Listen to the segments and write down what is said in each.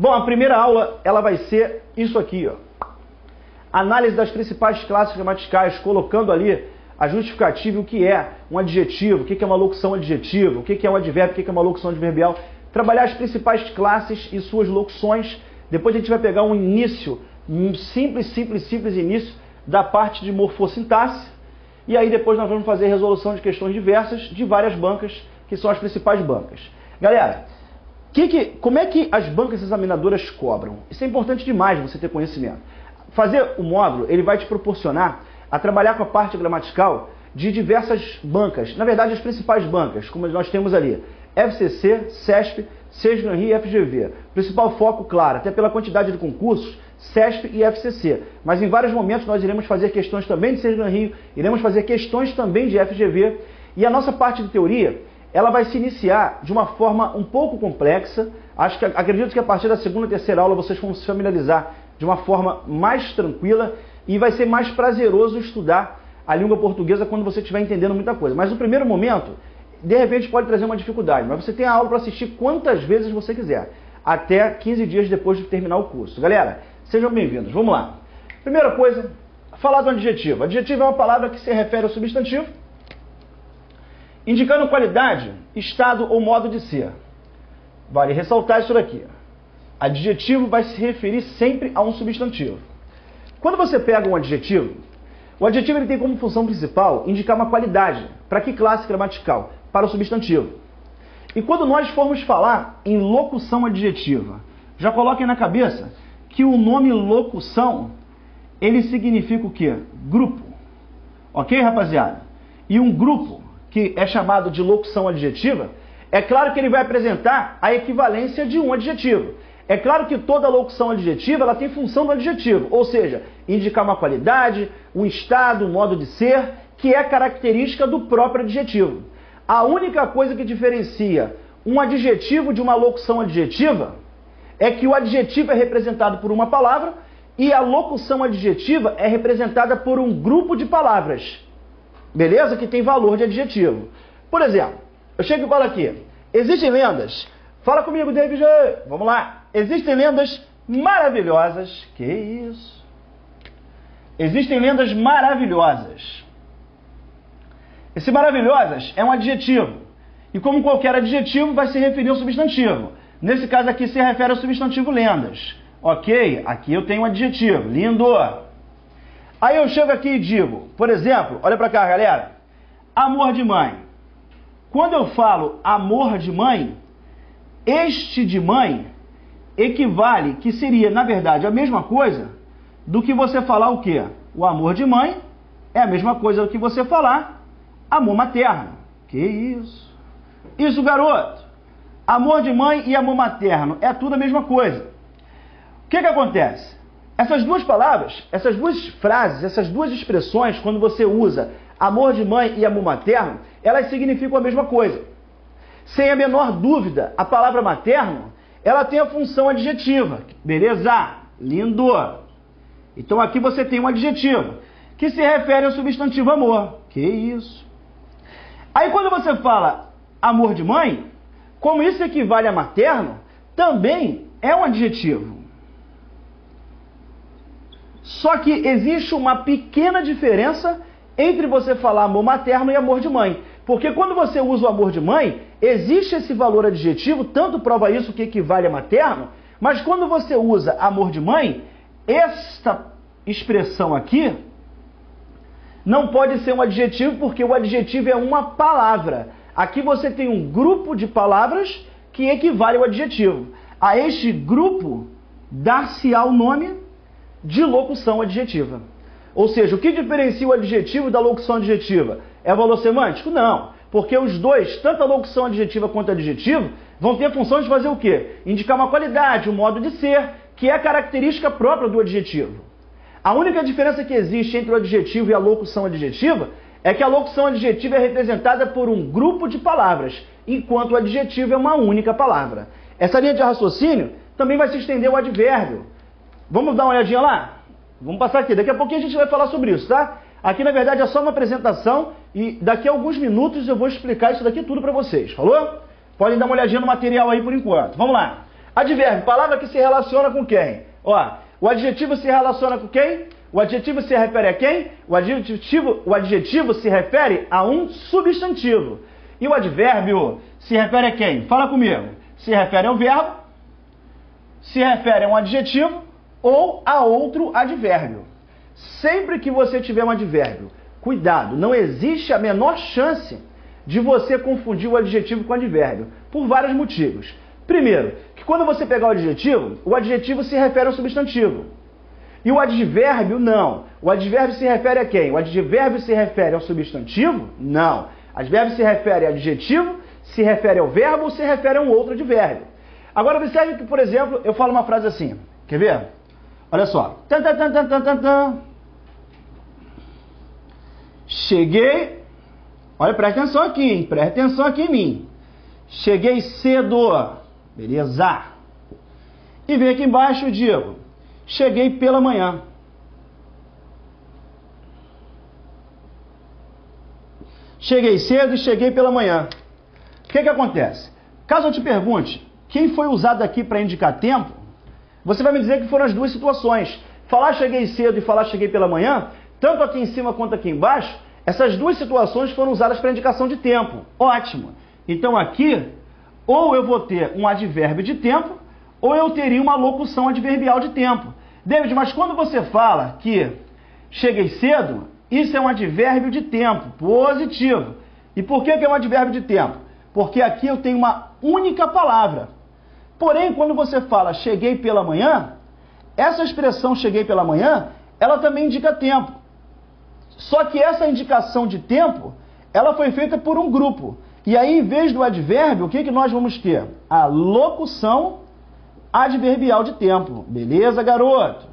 Bom, a primeira aula ela vai ser isso aqui, ó. Análise das principais classes gramaticais, colocando ali a justificativa e o que é um adjetivo, o que é uma locução adjetiva, o que é um advérbio, o que é uma locução adverbial. Trabalhar as principais classes e suas locuções. Depois a gente vai pegar um início, um simples início da parte de morfossintaxe. E aí depois nós vamos fazer resolução de questões diversas de várias bancas, que são as principais bancas. Galera, como é que as bancas examinadoras cobram? Isso é importante demais você ter conhecimento. Fazer o módulo, ele vai te proporcionar a trabalhar com a parte gramatical de diversas bancas. Na verdade, as principais bancas, como nós temos ali, FCC, CESP, SESGRAN-RI e FGV. Principal foco, claro, até pela quantidade de concursos, CESP e FCC. Mas em vários momentos nós iremos fazer questões também de SESGRAN-RI, iremos fazer questões também de FGV. E a nossa parte de teoria, ela vai se iniciar de uma forma um pouco complexa. Acredito que a partir da segunda e terceira aula vocês vão se familiarizar de uma forma mais tranquila e vai ser mais prazeroso estudar a língua portuguesa quando você estiver entendendo muita coisa. Mas no primeiro momento, de repente pode trazer uma dificuldade, mas você tem a aula para assistir quantas vezes você quiser, até 15 dias depois de terminar o curso. Galera, sejam bem-vindos. Vamos lá. Primeira coisa, falar do adjetivo. Adjetivo é uma palavra que se refere ao substantivo, indicando qualidade, estado ou modo de ser. Vale ressaltar isso daqui. Adjetivo vai se referir sempre a um substantivo. Quando você pega um adjetivo, o adjetivo ele tem como função principal indicar uma qualidade. Para que classe gramatical? Para o substantivo. E quando nós formos falar em locução adjetiva, já coloquem na cabeça que o nome locução, ele significa o quê? Grupo. Ok, rapaziada? E um grupo, que é chamado de locução adjetiva, é claro que ele vai apresentar a equivalência de um adjetivo. É claro que toda locução adjetiva ela tem função do adjetivo, ou seja, indicar uma qualidade, um estado, um modo de ser, que é característica do próprio adjetivo. A única coisa que diferencia um adjetivo de uma locução adjetiva é que o adjetivo é representado por uma palavra e a locução adjetiva é representada por um grupo de palavras. Beleza? Que tem valor de adjetivo. Por exemplo, eu chego e falo aqui, existem lendas, fala comigo, David, vamos lá. Existem lendas maravilhosas, que isso? Existem lendas maravilhosas. Esse maravilhosas é um adjetivo, e como qualquer adjetivo vai se referir ao substantivo. Nesse caso aqui se refere ao substantivo lendas. Ok, aqui eu tenho um adjetivo, lindo. Aí eu chego aqui e digo, por exemplo, olha pra cá, galera, amor de mãe. Quando eu falo amor de mãe, este de mãe equivale, que seria, na verdade, a mesma coisa do que você falar o quê? O amor de mãe é a mesma coisa do que você falar amor materno. Que isso? Isso, garoto. Amor de mãe e amor materno é tudo a mesma coisa. O que acontece? Essas duas palavras, essas duas frases, essas duas expressões, quando você usa amor de mãe e amor materno, elas significam a mesma coisa. Sem a menor dúvida, a palavra materno, ela tem a função adjetiva. Beleza? Lindo. Então aqui você tem um adjetivo, que se refere ao substantivo amor. Que isso? Aí quando você fala amor de mãe, como isso equivale a materno, também é um adjetivo. Só que existe uma pequena diferença entre você falar amor materno e amor de mãe. Porque quando você usa o amor de mãe, existe esse valor adjetivo, tanto prova isso que equivale a materno, mas quando você usa amor de mãe, esta expressão aqui não pode ser um adjetivo, porque o adjetivo é uma palavra. Aqui você tem um grupo de palavras que equivale ao adjetivo. A este grupo dar-se-á o nome de locução adjetiva. Ou seja, o que diferencia o adjetivo da locução adjetiva? É valor semântico? Não. Porque os dois, tanto a locução adjetiva quanto o adjetivo, vão ter a função de fazer o quê? Indicar uma qualidade, um modo de ser, que é a característica própria do adjetivo. A única diferença que existe entre o adjetivo e a locução adjetiva é que a locução adjetiva é representada por um grupo de palavras, enquanto o adjetivo é uma única palavra. Essa linha de raciocínio também vai se estender ao advérbio. Vamos dar uma olhadinha lá? Vamos passar aqui. Daqui a pouquinho a gente vai falar sobre isso, tá? Aqui, na verdade, é só uma apresentação e daqui a alguns minutos eu vou explicar isso daqui tudo para vocês. Falou? Podem dar uma olhadinha no material aí por enquanto. Vamos lá. Advérbio, palavra que se relaciona com quem? Ó, o adjetivo se relaciona com quem? O adjetivo se refere a quem? O adjetivo se refere a um substantivo. E o advérbio se refere a quem? Fala comigo. Se refere ao verbo, se refere a um adjetivo ou a outro advérbio. Sempre que você tiver um advérbio, cuidado, não existe a menor chance de você confundir o adjetivo com o advérbio, por vários motivos. Primeiro, que quando você pegar o adjetivo se refere ao substantivo. E o advérbio, não. O advérbio se refere a quem? O advérbio se refere ao substantivo? Não. Advérbio se refere a adjetivo, se refere ao verbo ou se refere a um outro advérbio. Agora observe que, por exemplo, eu falo uma frase assim. Quer ver? Olha só. Cheguei... Olha, presta atenção aqui, hein? Presta atenção aqui em mim. Cheguei cedo. Beleza? E vem aqui embaixo e digo... Cheguei pela manhã. Cheguei cedo e cheguei pela manhã. O que acontece? Caso eu te pergunte quem foi usado aqui para indicar tempo, você vai me dizer que foram as duas situações. Falar cheguei cedo e falar cheguei pela manhã, tanto aqui em cima quanto aqui embaixo, essas duas situações foram usadas para indicação de tempo. Ótimo. Então aqui, ou eu vou ter um advérbio de tempo, ou eu teria uma locução adverbial de tempo. David, mas quando você fala que cheguei cedo, isso é um advérbio de tempo, positivo. E por que é um advérbio de tempo? Porque aqui eu tenho uma única palavra. Porém, quando você fala cheguei pela manhã, essa expressão cheguei pela manhã, ela também indica tempo. Só que essa indicação de tempo, ela foi feita por um grupo. E aí, em vez do advérbio, o que nós vamos ter? A locução adverbial de tempo. Beleza, garoto?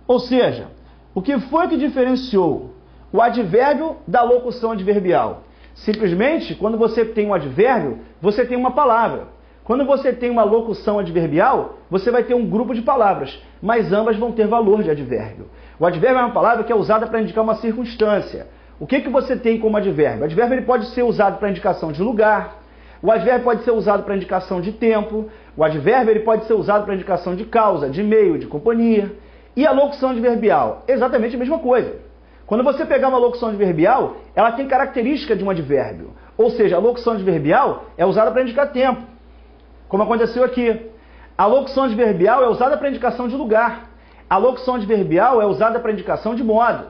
Ou seja, o que foi que diferenciou o advérbio da locução adverbial? Simplesmente, quando você tem um advérbio, você tem uma palavra. Quando você tem uma locução adverbial, você vai ter um grupo de palavras, mas ambas vão ter valor de advérbio. O advérbio é uma palavra que é usada para indicar uma circunstância. O que você tem como advérbio? O advérbio ele pode ser usado para indicação de lugar, o advérbio pode ser usado para indicação de tempo, o advérbio ele pode ser usado para indicação de causa, de meio, de companhia. E a locução adverbial? Exatamente a mesma coisa. Quando você pegar uma locução adverbial, ela tem característica de um advérbio. Ou seja, a locução adverbial é usada para indicar tempo, como aconteceu aqui. A locução adverbial é usada para indicação de lugar. A locução adverbial é usada para indicação de modo,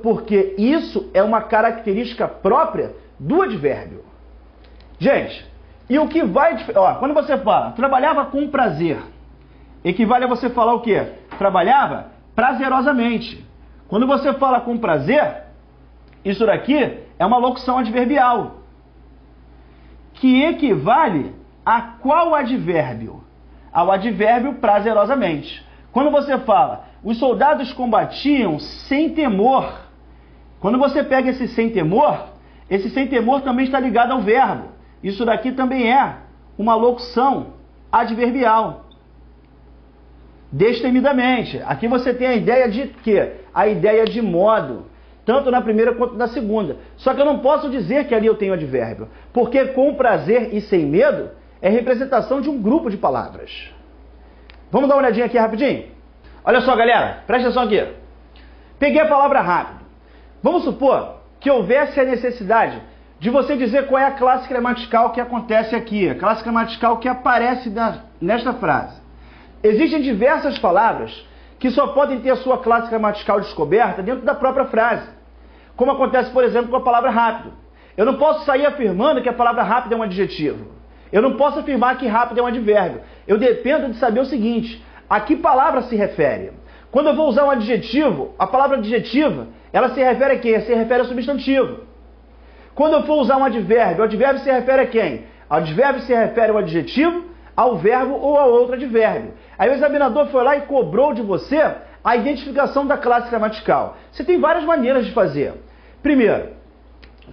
porque isso é uma característica própria do advérbio. Gente, e o que vai... Ó, quando você fala, trabalhava com prazer, equivale a você falar o quê? Trabalhava prazerosamente. Quando você fala com prazer, isso daqui é uma locução adverbial, que equivale a qual advérbio? Ao advérbio prazerosamente. Quando você fala, os soldados combatiam sem temor. Quando você pega esse sem temor também está ligado ao verbo. Isso daqui também é uma locução adverbial. Destemidamente. Aqui você tem a ideia de quê? A ideia de modo. Tanto na primeira quanto na segunda. Só que eu não posso dizer que ali eu tenho advérbio. Porque com prazer e sem medo é representação de um grupo de palavras. Vamos dar uma olhadinha aqui rapidinho? Olha só, galera. Presta atenção aqui. Peguei a palavra rápido. Vamos supor que houvesse a necessidade de você dizer qual é a classe gramatical que acontece aqui. A classe gramatical que aparece nesta frase. Existem diversas palavras que só podem ter a sua classe gramatical descoberta dentro da própria frase. Como acontece, por exemplo, com a palavra rápido. Eu não posso sair afirmando que a palavra rápido é um adjetivo. Eu não posso afirmar que rápido é um advérbio. Eu dependo de saber o seguinte, a que palavra se refere? Quando eu vou usar um adjetivo, a palavra adjetiva, ela se refere a quem? Ela se refere ao substantivo. Quando eu for usar um advérbio, o advérbio se refere a quem? O advérbio se refere ao adjetivo, ao verbo ou ao outro advérbio. Aí o examinador foi lá e cobrou de você a identificação da classe gramatical. Você tem várias maneiras de fazer. Primeiro,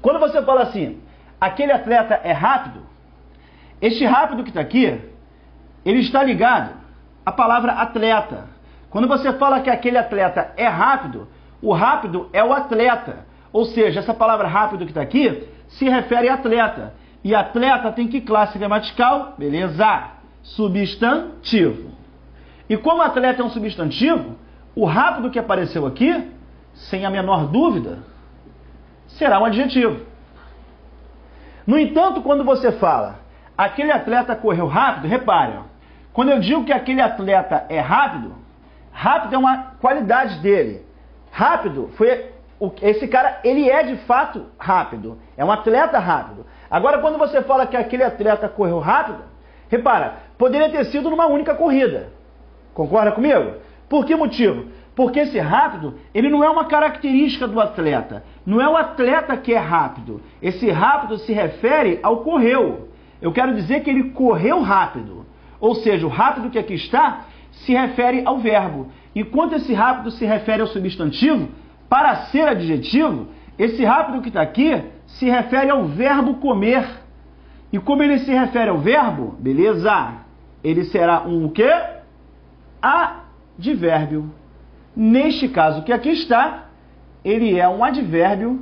quando você fala assim, aquele atleta é rápido, este rápido que está aqui, ele está ligado à palavra atleta. Quando você fala que aquele atleta é rápido, o rápido é o atleta. Ou seja, essa palavra rápido que está aqui se refere a atleta. E atleta tem que classe gramatical? Beleza. substantivo. E como atleta é um substantivo, o rápido que apareceu aqui, sem a menor dúvida, será um adjetivo. No entanto, quando você fala, aquele atleta correu rápido, repare, quando eu digo que aquele atleta é rápido, rápido é uma qualidade dele. Rápido foi esse cara, ele é de fato rápido, é um atleta rápido. Agora, quando você fala que aquele atleta correu rápido, repara, poderia ter sido numa única corrida. Concorda comigo? Por que motivo? Porque esse rápido, ele não é uma característica do atleta. Não é o atleta que é rápido. Esse rápido se refere ao correu. Eu quero dizer que ele correu rápido. Ou seja, o rápido que aqui está se refere ao verbo. E quando esse rápido se refere ao substantivo, para ser adjetivo, esse rápido que está aqui se refere ao verbo comer. E como ele se refere ao verbo, beleza? Ele será um o quê? Advérbio. Neste caso que aqui está, ele é um advérbio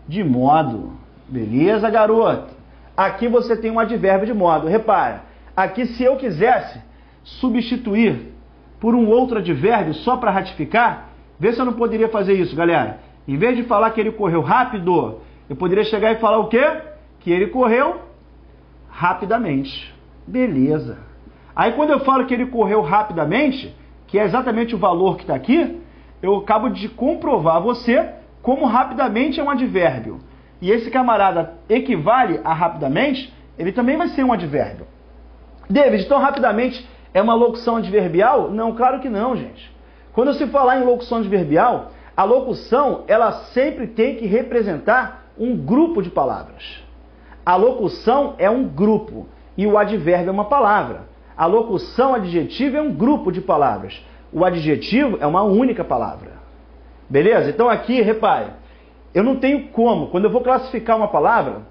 de modo. Beleza, garoto? Aqui você tem um advérbio de modo. Repara, aqui se eu quisesse substituir por um outro advérbio só para ratificar, vê se eu não poderia fazer isso, galera. Em vez de falar que ele correu rápido, eu poderia chegar e falar o quê? Que ele correu rapidamente. Beleza. Aí quando eu falo que ele correu rapidamente, que é exatamente o valor que está aqui, eu acabo de comprovar a você como rapidamente é um advérbio. E esse camarada equivale a rapidamente, ele também vai ser um advérbio. David, então rapidamente é uma locução adverbial? Não, claro que não, gente. Quando se falar em locução adverbial, a locução ela sempre tem que representar um grupo de palavras. A locução é um grupo e o advérbio é uma palavra. A locução adjetiva é um grupo de palavras. O adjetivo é uma única palavra. Beleza? Então aqui, repare, eu não tenho como, quando eu vou classificar uma palavra,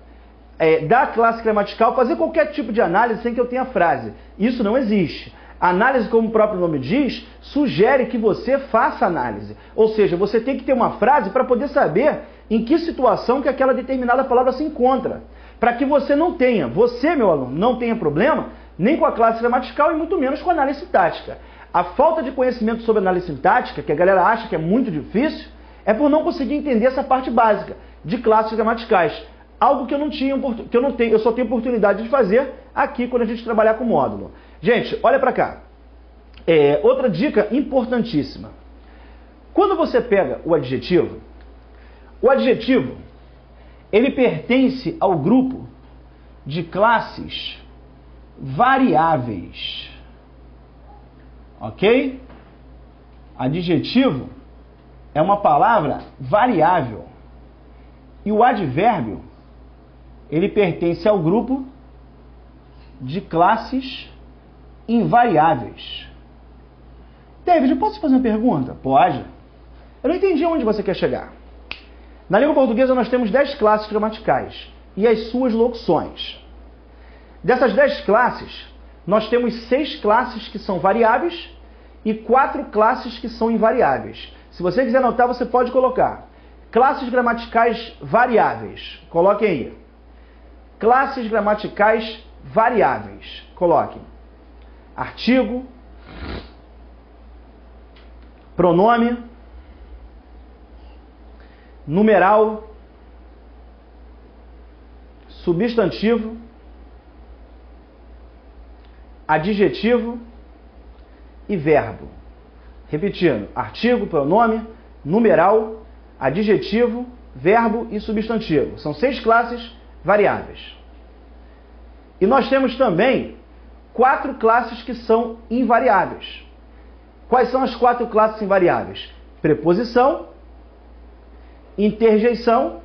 da classe gramatical, fazer qualquer tipo de análise sem que eu tenha frase. Isso não existe. A análise, como o próprio nome diz, sugere que você faça análise. Ou seja, você tem que ter uma frase para poder saber em que situação que aquela determinada palavra se encontra. Para que você não tenha, você, meu aluno, não tenha problema nem com a classe gramatical e muito menos com a análise sintática. A falta de conhecimento sobre análise sintática, que a galera acha que é muito difícil, é por não conseguir entender essa parte básica de classes gramaticais. Algo que eu só tenho oportunidade de fazer aqui quando a gente trabalhar com módulo. Gente, olha para cá. Outra dica importantíssima. Quando você pega o adjetivo, ele pertence ao grupo de classes variáveis. Ok? Adjetivo é uma palavra variável. E o advérbio, ele pertence ao grupo de classes invariáveis. David, eu posso fazer uma pergunta? Pode. Eu não entendi onde você quer chegar. Na língua portuguesa nós temos 10 classes gramaticais e as suas locuções. Dessas 10 classes, nós temos 6 classes que são variáveis e 4 classes que são invariáveis. Se você quiser anotar, você pode colocar classes gramaticais variáveis. Coloquem aí. Classes gramaticais variáveis. Coloquem artigo, pronome, numeral, substantivo, adjetivo e verbo. Repetindo, artigo, pronome, numeral, adjetivo, verbo e substantivo. São 6 classes variáveis. E nós temos também 4 classes que são invariáveis. Quais são as 4 classes invariáveis? Preposição, interjeição,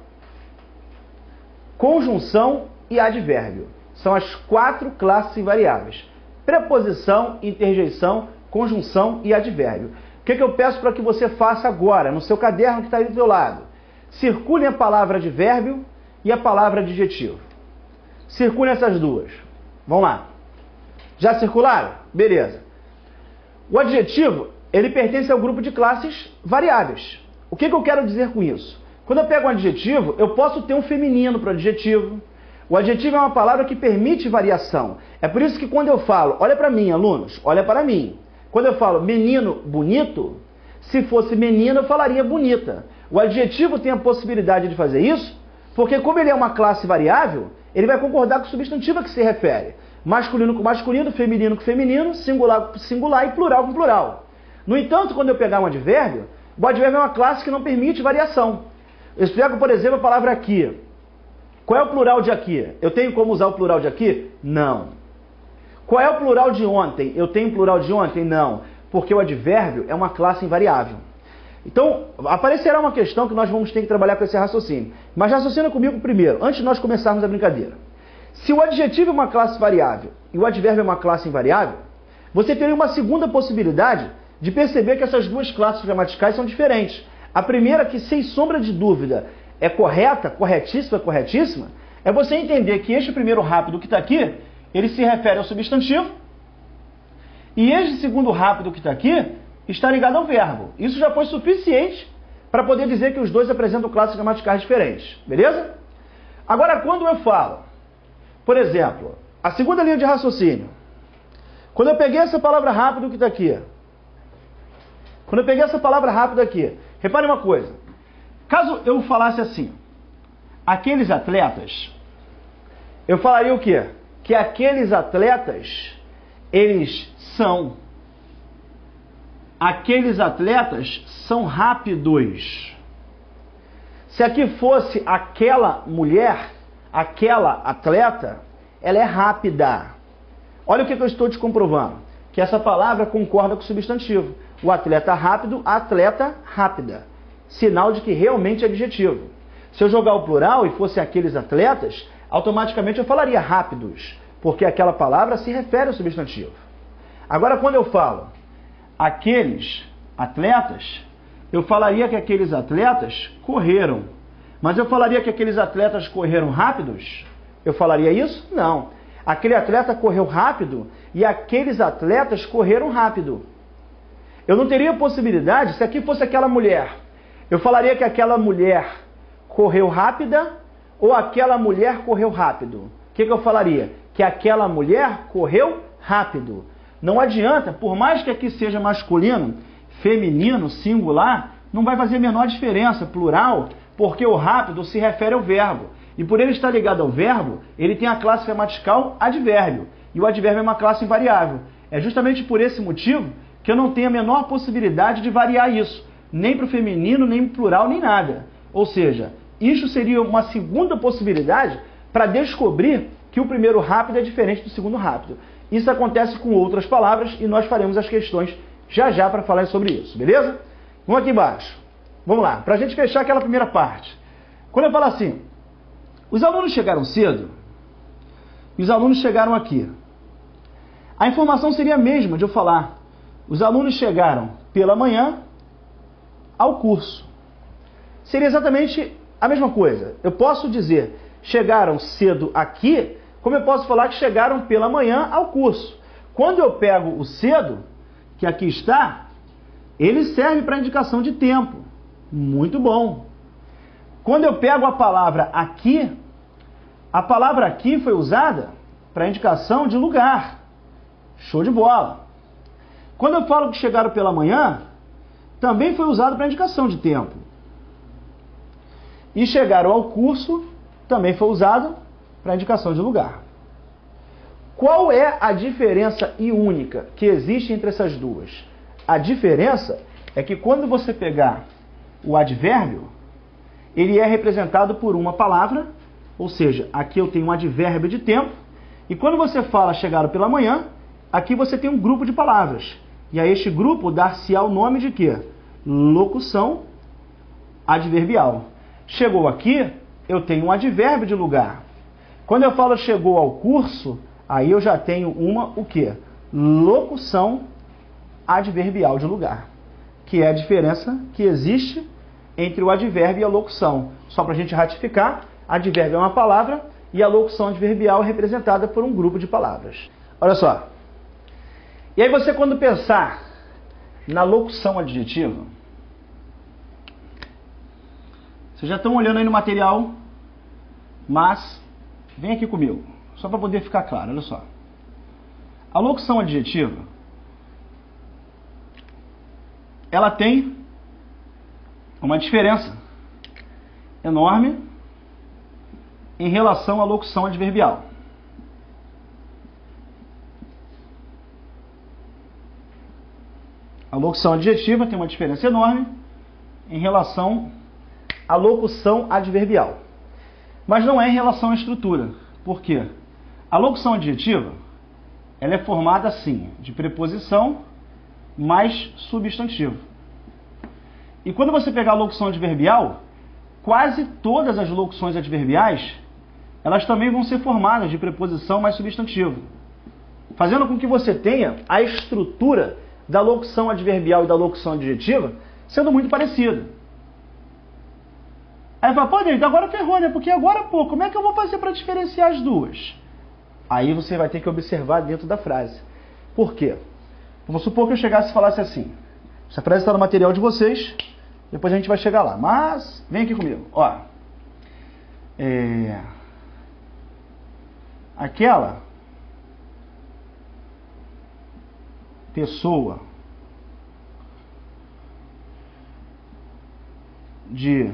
conjunção e advérbio. São as 4 classes invariáveis. Preposição, interjeição, conjunção e advérbio. O que eu peço para que você faça agora, no seu caderno que está aí do seu lado? Circule a palavra advérbio e a palavra adjetivo. Circule essas duas. Vamos lá. Já circularam? Beleza. O adjetivo, ele pertence ao grupo de classes variáveis. O que eu quero dizer com isso? Quando eu pego um adjetivo, eu posso ter um feminino para o adjetivo, O adjetivo é uma palavra que permite variação. É por isso que quando eu falo, olha para mim, alunos, olha para mim. Quando eu falo menino bonito, se fosse menina eu falaria bonita. O adjetivo tem a possibilidade de fazer isso, porque como ele é uma classe variável, ele vai concordar com o substantivo a que se refere. Masculino com masculino, feminino com feminino, singular com singular e plural com plural. No entanto, quando eu pegar um advérbio, o advérbio é uma classe que não permite variação. Eu explico, por exemplo, a palavra aqui. Qual é o plural de aqui? Eu tenho como usar o plural de aqui? Não. Qual é o plural de ontem? Eu tenho plural de ontem? Não. Porque o advérbio é uma classe invariável. Então, aparecerá uma questão que nós vamos ter que trabalhar com esse raciocínio. Mas raciocina comigo primeiro, antes de nós começarmos a brincadeira. Se o adjetivo é uma classe variável e o advérbio é uma classe invariável, você teria uma segunda possibilidade de perceber que essas duas classes gramaticais são diferentes. A primeira, que sem sombra de dúvida é correta, corretíssima, é você entender que este primeiro rápido que está aqui, ele se refere ao substantivo, e este segundo rápido que está aqui está ligado ao verbo. Isso já foi suficiente para poder dizer que os dois apresentam classes gramaticais diferentes, beleza? Agora, quando eu falo, por exemplo, a segunda linha de raciocínio, quando eu peguei essa palavra rápido que está aqui, repare uma coisa, caso eu falasse assim, aqueles atletas, eu falaria o quê? Que aqueles atletas, eles são rápidos. Se aqui fosse aquela mulher, aquela atleta, ela é rápida. Olha o que eu estou te comprovando, que essa palavra concorda com o substantivo. O atleta rápido, a atleta rápida. Sinal de que realmente é adjetivo. Se eu jogar o plural e fosse aqueles atletas, automaticamente eu falaria rápidos, porque aquela palavra se refere ao substantivo. Agora, quando eu falo aqueles atletas, eu falaria que aqueles atletas correram. Mas eu falaria que aqueles atletas correram rápidos? Eu falaria isso? Não. Aquele atleta correu rápido e aqueles atletas correram rápido. Eu não teria possibilidade, se aqui fosse aquela mulher, eu falaria que aquela mulher correu rápida ou aquela mulher correu rápido. O que eu falaria? Que aquela mulher correu rápido. Não adianta, por mais que aqui seja masculino, feminino, singular, não vai fazer a menor diferença, plural, porque o rápido se refere ao verbo. E por ele estar ligado ao verbo, ele tem a classe gramatical advérbio. E o advérbio é uma classe invariável. É justamente por esse motivo que eu não tenho a menor possibilidade de variar isso. Nem para o feminino, nem para o plural, nem nada. Ou seja, isso seria uma segunda possibilidade para descobrir que o primeiro rápido é diferente do segundo rápido. Isso acontece com outras palavras e nós faremos as questões já para falar sobre isso, beleza? Vamos aqui embaixo. Vamos lá, para a gente fechar aquela primeira parte. Quando eu falo assim, os alunos chegaram cedo e os alunos chegaram aqui. A informação seria a mesma de eu falar, os alunos chegaram pela manhã ao curso. Seria exatamente a mesma coisa. Eu posso dizer, chegaram cedo aqui, como eu posso falar que chegaram pela manhã ao curso. Quando eu pego o cedo, que aqui está, ele serve para indicação de tempo. Muito bom. Quando eu pego a palavra aqui foi usada para indicação de lugar. Show de bola. Quando eu falo que chegaram pela manhã, também foi usado para indicação de tempo. E chegaram ao curso, também foi usado para indicação de lugar. Qual é a diferença e única que existe entre essas duas? A diferença é que quando você pegar o advérbio, ele é representado por uma palavra, ou seja, aqui eu tenho um advérbio de tempo, e quando você fala chegaram pela manhã, aqui você tem um grupo de palavras. E a este grupo dar-se-á o nome de quê? Locução adverbial. Chegou aqui, eu tenho um advérbio de lugar. Quando eu falo chegou ao curso, aí eu já tenho o quê? Locução adverbial de lugar, que é a diferença que existe entre o advérbio e a locução. Só para a gente ratificar, advérbio é uma palavra e a locução adverbial é representada por um grupo de palavras. Olha só. E aí você, quando pensar na locução adjetiva, vocês já estão olhando aí no material, mas vem aqui comigo, só para poder ficar claro, olha só. A locução adjetiva, ela tem uma diferença enorme em relação à locução adverbial. A locução adjetiva tem uma diferença enorme em relação à locução adverbial. Mas não é em relação à estrutura. Por quê? A locução adjetiva, ela é formada assim, de preposição mais substantivo. E quando você pegar a locução adverbial, quase todas as locuções adverbiais, elas também vão ser formadas de preposição mais substantivo, fazendo com que você tenha a estrutura da locução adverbial e da locução adjetiva sendo muito parecida. Aí fala, pô, David, agora ferrou, né? Porque agora, pô, como é que eu vou fazer para diferenciar as duas? Aí você vai ter que observar dentro da frase. Por quê? Vamos supor que eu chegasse e falasse assim. Essa frase está no material de vocês, depois a gente vai chegar lá. Mas, vem aqui comigo. Ó, aquela pessoa de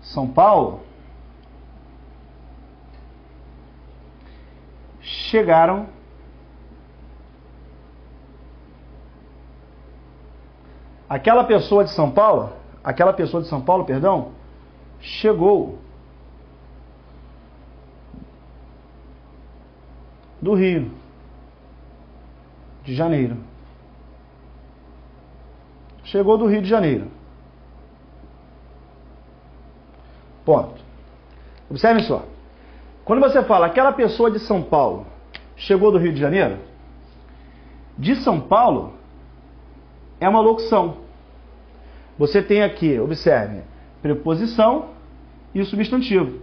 São Paulo chegaram aquela pessoa de São Paulo, perdão, chegou do Rio de Janeiro. Chegou do Rio de Janeiro. Ponto. Observe só. Quando você fala aquela pessoa de São Paulo chegou do Rio de Janeiro, de São Paulo é uma locução. Você tem aqui, observe, preposição e o substantivo.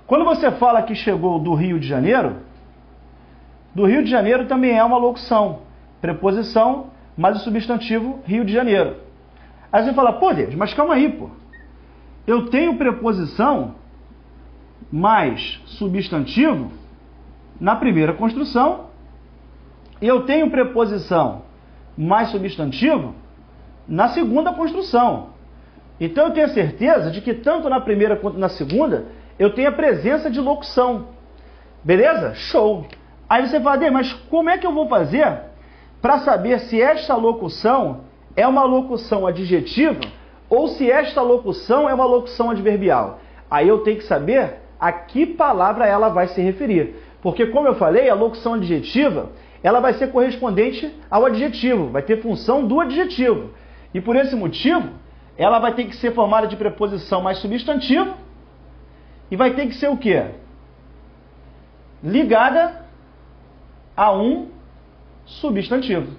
Quando você fala que chegou do Rio de Janeiro também é uma locução. Preposição mais o substantivo Rio de Janeiro. Aí você fala, pô, Deus, mas calma aí, pô. Eu tenho preposição mais substantivo na primeira construção e eu tenho preposição mais substantivo na segunda construção. Então eu tenho a certeza de que tanto na primeira quanto na segunda eu tenho a presença de locução. Beleza? Show! Aí você fala, mas como é que eu vou fazer para saber se esta locução é uma locução adjetiva ou se esta locução é uma locução adverbial? Aí eu tenho que saber a que palavra ela vai se referir. Porque, como eu falei, a locução adjetiva ela vai ser correspondente ao adjetivo, vai ter função do adjetivo. E por esse motivo, ela vai ter que ser formada de preposição mais substantivo e vai ter que ser o quê? Ligada a um substantivo.